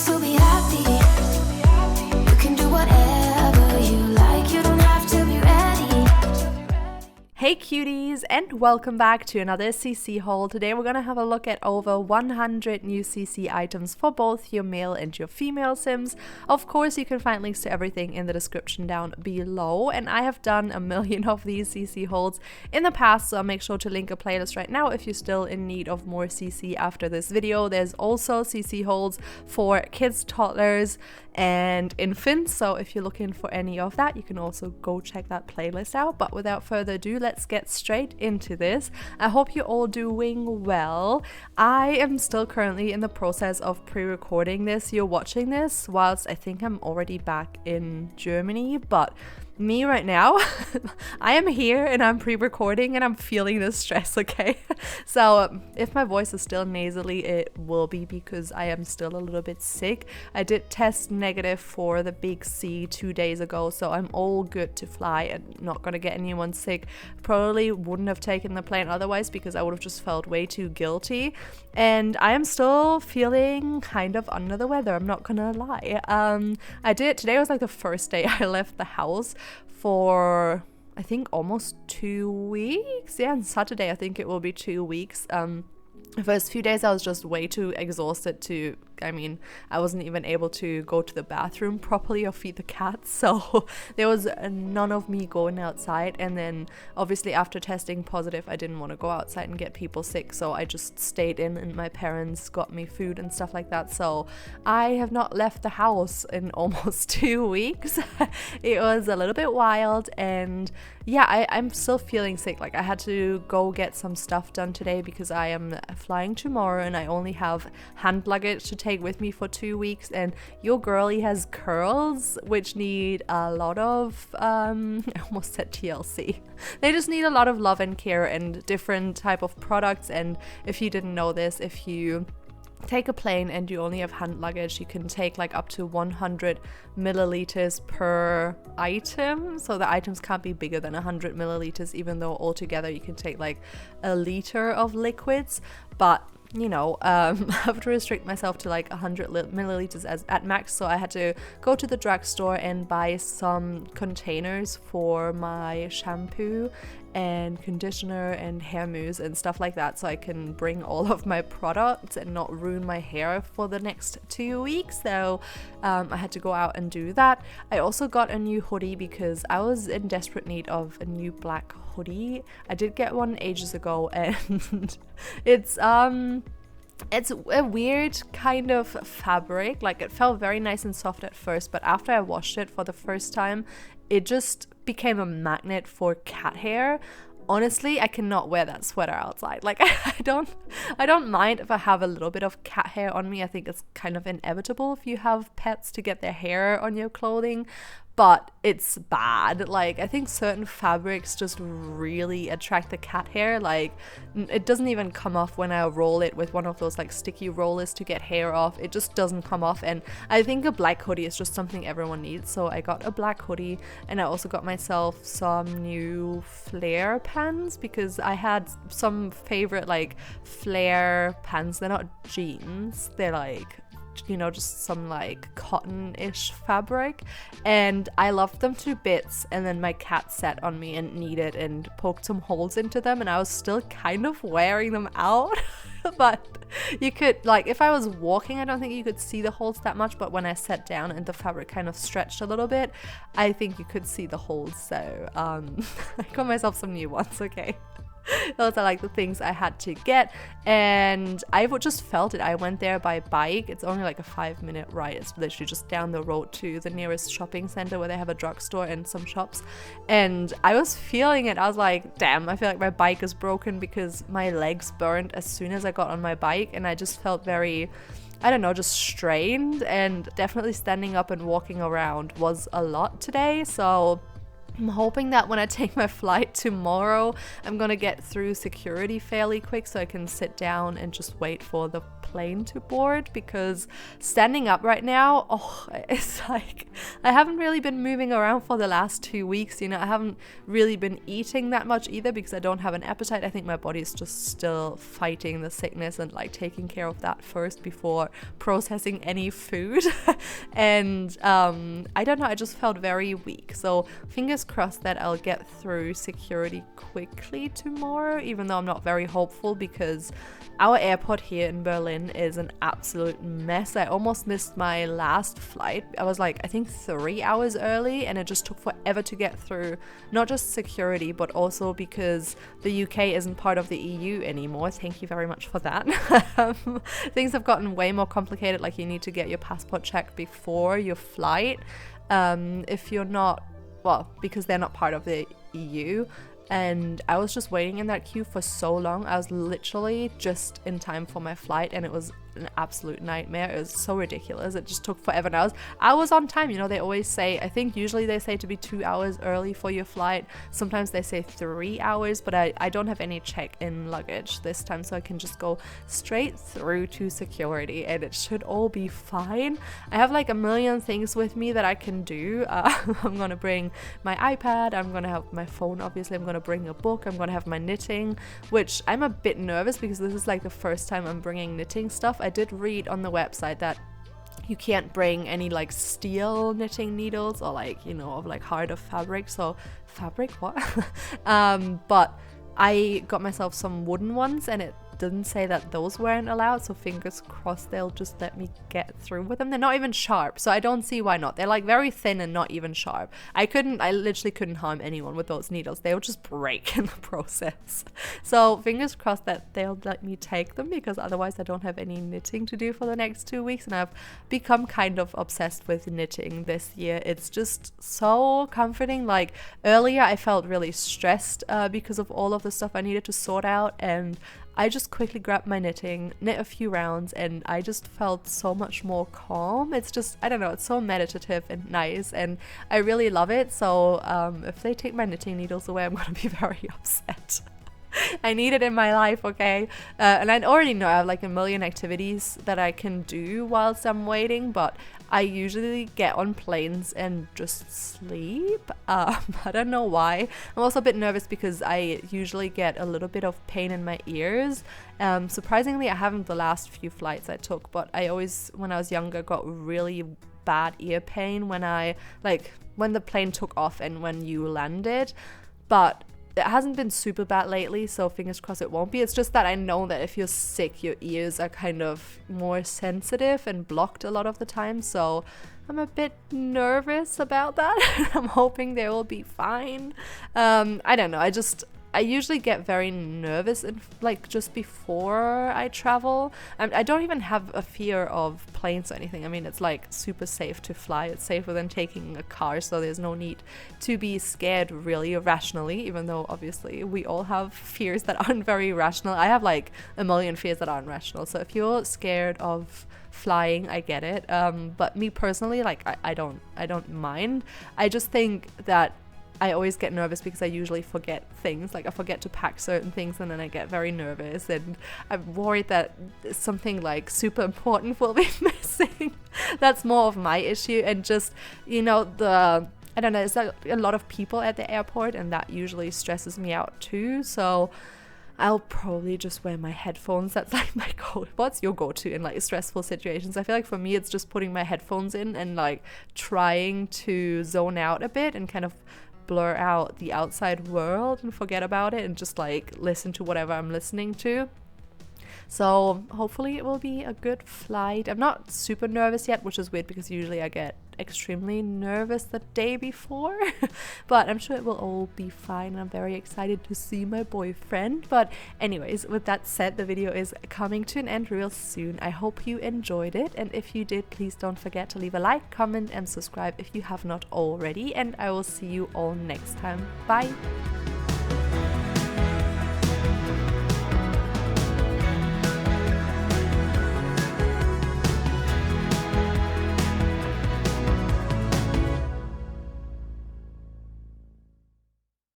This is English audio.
still be happy. You can do whatever you like. You don't have to be ready. Hey cuties, and welcome back to another CC haul. Today we're gonna have a look at over 100 new CC items for both your male and your female Sims. Of course, you can find links to everything in the description down below, and I have done a million of these CC hauls in the past, so I'll make sure to link a playlist right now if you're still in need of more CC after this video. There's also CC hauls for kids, toddlers, and infants, so if you're looking for any of that, you can also go check that playlist out. But without further ado, let's get straight into this. I hope you're all doing well. I am still currently in the process of pre-recording this. You're watching this whilst I think I'm already back in Germany, but me right now, I am here and I'm pre-recording and I'm feeling the stress, okay? So if my voice is still nasally, it will be because I am still a little bit sick. I did test negative for the big C 2 days ago, so I'm all good to fly and not gonna get anyone sick. Probably wouldn't have taken the plane otherwise because I would have just felt way too guilty. And I am still feeling kind of under the weather, I'm not gonna lie. Today was like the first day I left the house for I think almost 2 weeks. Yeah, on Saturday I think it will be 2 weeks. The first few days I was just way too exhausted to, I wasn't even able to go to the bathroom properly or feed the cats, so there was none of me going outside. And then obviously after testing positive, I didn't want to go outside and get people sick, so I just stayed in and my parents got me food and stuff like that. So I have not left the house in almost 2 weeks. It was a little bit wild, and yeah, I'm still feeling sick. Like, I had to go get some stuff done today because I am flying tomorrow and I only have hand luggage to take with me for 2 weeks, and your girlie has curls which need a lot of I almost said TLC. They just need a lot of love and care and different type of products. And if you didn't know this, if you take a plane and you only have hand luggage, you can take like up to 100 milliliters per item, so the items can't be bigger than 100 milliliters, even though altogether you can take like a liter of liquids. But I have to restrict myself to like 100 milliliters at max, so I had to go to the drugstore and buy some containers for my shampoo and conditioner and hair mousse and stuff like that, so I can bring all of my products and not ruin my hair for the next 2 weeks. So I had to go out and do that. I also got a new hoodie because I was in desperate need of a new black hoodie. I did get one ages ago, and it's a weird kind of fabric. Like, it felt very nice and soft at first, but after I washed it for the first time, it just became a magnet for cat hair. Honestly, I cannot wear that sweater outside. Like, I don't mind if I have a little bit of cat hair on me. I think it's kind of inevitable if you have pets to get their hair on your clothing, but it's bad. Like, I think certain fabrics just really attract the cat hair. Like, it doesn't even come off when I roll it with one of those like sticky rollers to get hair off. It just doesn't come off, and I think a black hoodie is just something everyone needs. So I got a black hoodie, and I also got myself some new flare pants because I had some favorite like flare pants. They're not jeans, they're like, just some like cotton-ish fabric, and I loved them to bits. And then my cat sat on me and kneaded and poked some holes into them, and I was still kind of wearing them out. But you could, like, if I was walking, I don't think you could see the holes that much, but when I sat down and the fabric kind of stretched a little bit, I think you could see the holes. So I got myself some new ones, okay? Those are like the things I had to get, and I just felt it. I went there by bike. It's only like a 5-minute ride. It's literally just down the road to the nearest shopping center where they have a drugstore and some shops, and I was feeling it. I was like, damn, I feel like my bike is broken because my legs burned as soon as I got on my bike, and I just felt very, I don't know, just strained. And definitely standing up and walking around was a lot today. So I'm hoping that when I take my flight tomorrow, I'm gonna get through security fairly quick so I can sit down and just wait for the plane to board, because standing up right now, oh, it's like I haven't really been moving around for the last 2 weeks. I haven't really been eating that much either because I don't have an appetite. I think my body is just still fighting the sickness and like taking care of that first before processing any food. And I don't know, I just felt very weak. So fingers crossed that I'll get through security quickly tomorrow, even though I'm not very hopeful because our airport here in Berlin is an absolute mess. I almost missed my last flight. I was like, I think 3 hours early, and it just took forever to get through, not just security, but also because the UK isn't part of the EU anymore. Thank you very much for that. Things have gotten way more complicated, like you need to get your passport checked before your flight. If you're not, well, because they're not part of the EU. And I was just waiting in that queue for so long. I was literally just in time for my flight, and it was an absolute nightmare. It was so ridiculous. It just took forever. And I was on time. They always say, I think usually they say to be 2 hours early for your flight. Sometimes they say 3 hours, but I don't have any check-in luggage this time, so I can just go straight through to security and it should all be fine. I have like a million things with me that I can do. I'm gonna bring my iPad, I'm gonna have my phone, obviously I'm gonna bring a book, I'm gonna have my knitting, which I'm a bit nervous because this is like the first time I'm bringing knitting stuff. I did read on the website that you can't bring any like steel knitting needles or like, of like harder fabric. So fabric, what? But I got myself some wooden ones and it didn't say that those weren't allowed, so fingers crossed they'll just let me get through with them. They're not even sharp, so I don't see why not. They're like very thin and not even sharp. I literally couldn't harm anyone with those needles. They would just break in the process. So fingers crossed that they'll let me take them, because otherwise I don't have any knitting to do for the next 2 weeks, and I've become kind of obsessed with knitting this year. It's just so comforting. Like earlier I felt really stressed because of all of the stuff I needed to sort out, and I just quickly grabbed my knitting, knit a few rounds, and I just felt so much more calm. It's just, I don't know, it's so meditative and nice, and I really love it. So if they take my knitting needles away, I'm gonna be very upset. I need it in my life, okay? And I already know I have like a million activities that I can do whilst I'm waiting, but I usually get on planes and just sleep. I don't know why. I'm also a bit nervous because I usually get a little bit of pain in my ears. Surprisingly, I haven't the last few flights I took, but I always, when I was younger, got really bad ear pain when the plane took off and when you landed. But it hasn't been super bad lately, so fingers crossed it won't be. It's just that I know that if you're sick, your ears are kind of more sensitive and blocked a lot of the time, so I'm a bit nervous about that. I'm hoping they will be fine. I don't know, I usually get very nervous just before I travel. I don't even have a fear of planes or anything. I mean, it's like super safe to fly. It's safer than taking a car, so there's no need to be scared really rationally, even though obviously we all have fears that aren't very rational. I have like a million fears that aren't rational. So if you're scared of flying, I get it. But me personally, like I don't mind. I just think that I always get nervous because I usually forget things. Like I forget to pack certain things and then I get very nervous, and I'm worried that something like super important will be missing. That's more of my issue. And just, I don't know, there's a lot of people at the airport and that usually stresses me out too. So I'll probably just wear my headphones. That's like my go. What's your go-to in like stressful situations? I feel like for me it's just putting my headphones in and like trying to zone out a bit and kind of blur out the outside world and forget about it and just like listen to whatever I'm listening to. So hopefully it will be a good flight. I'm not super nervous yet, which is weird because usually I get extremely nervous the day before. But I'm sure it will all be fine. I'm very excited to see my boyfriend. But anyways, with that said, the video is coming to an end real soon. I hope you enjoyed it, and if you did, please don't forget to leave a like, comment and subscribe if you have not already, and I will see you all next time. Bye!